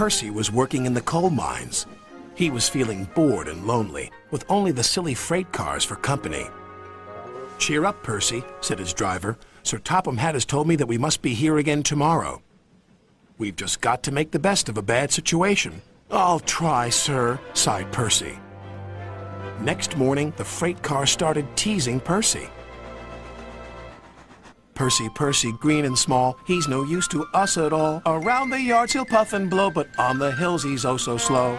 Percy was working in the coal mines. He was feeling bored and lonely, with only the silly freight cars for company. "Cheer up, Percy," said his driver. "Sir Topham Hatt has told me that we must be here again tomorrow. We've just got to make the best of a bad situation." "I'll try, sir," sighed Percy. Next morning, the freight car started teasing Percy. "Percy, Percy, green and small, he's no use to us at all. Around the yards he'll puff and blow, but on the hills he's oh so slow.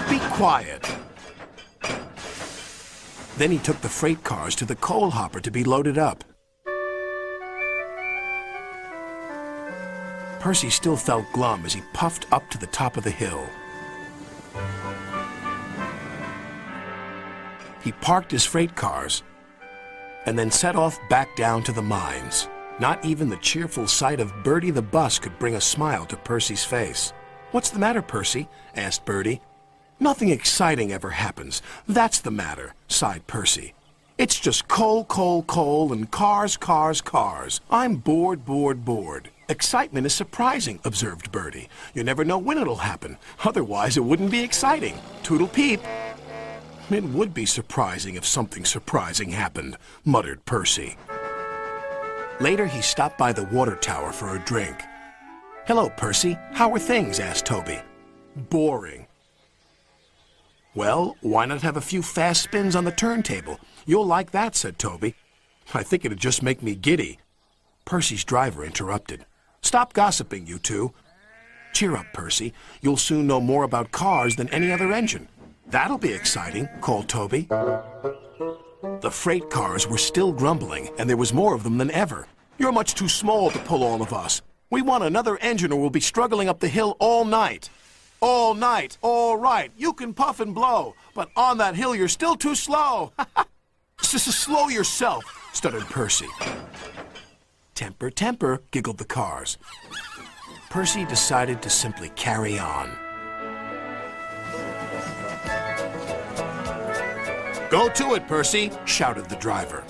Be quiet." Then he took the freight cars to the coal hopper to be loaded up. Percy still felt glum as he puffed up to the top of the hill. He parked his freight cars and then set off back down to the mines. Not even the cheerful sight of Bertie the bus could bring a smile to Percy's face. "What's the matter, Percy?" asked Bertie. "Nothing exciting ever happens. That's the matter," sighed Percy. "It's just coal, coal, coal, and cars, cars, cars. I'm bored, bored, bored." "Excitement is surprising," observed Bertie. "You never know when it'll happen. Otherwise, it wouldn't be exciting. Toodle peep." "It would be surprising if something surprising happened," muttered Percy. Later, he stopped by the water tower for a drink. "Hello, Percy. How are things?" asked Toby. "Boring." "Well, why not have a few fast spins on the turntable? You'll like that," said Toby. "I think it'd just make me giddy." Percy's driver interrupted. "Stop gossiping, you two. Cheer up, Percy. You'll soon know more about cars than any other engine." "That'll be exciting," called Toby. The freight cars were still grumbling, and there was more of them than ever. "You're much too small to pull all of us. We want another engine or we'll be struggling up the hill all night." "All night, all right. You can puff and blow, but on that hill you're still too slow." Slow yourself," stuttered Percy. "Temper, temper," giggled the cars. Percy decided to simply carry on. "Go to it, Percy," shouted the driver.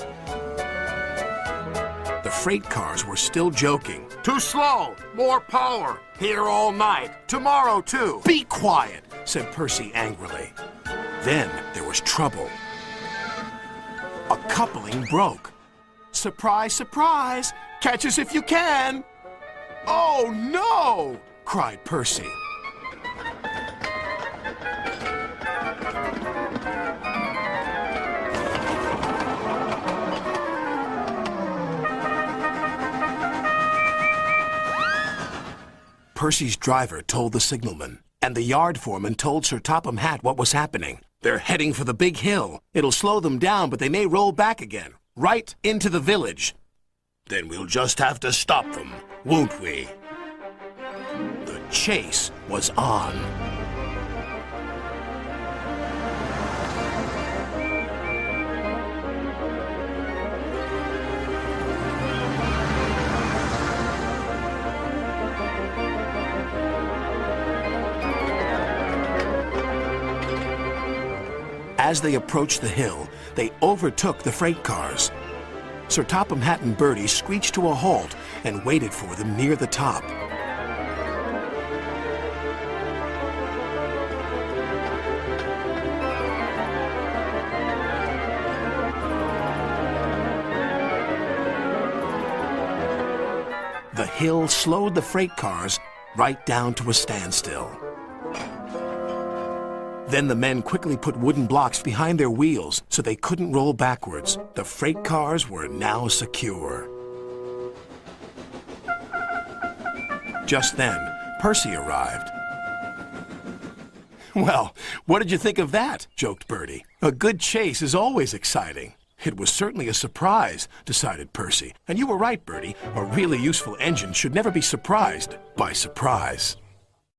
The freight cars were still joking. "Too slow! More power! Here all night! Tomorrow, too!" "Be quiet!" said Percy angrily. Then there was trouble. A coupling broke. "Surprise, surprise! Catch us if you can!" "Oh, no!" cried Percy. Percy's driver told the signalman, and the yard foreman told Sir Topham Hatt what was happening. "They're heading for the big hill. It'll slow them down, but they may roll back again, right into the village." "Then we'll just have to stop them, won't we?" The chase was on. As they approached the hill, they overtook the freight cars. Sir Topham Hatt and Bertie screeched to a halt and waited for them near the top. The hill slowed the freight cars right down to a standstill. Then the men quickly put wooden blocks behind their wheels so they couldn't roll backwards. The freight cars were now secure. Just then, Percy arrived. "Well, what did you think of that?" joked Bertie. "A good chase is always exciting." "It was certainly a surprise," decided Percy. "And you were right, Bertie. A really useful engine should never be surprised by surprise."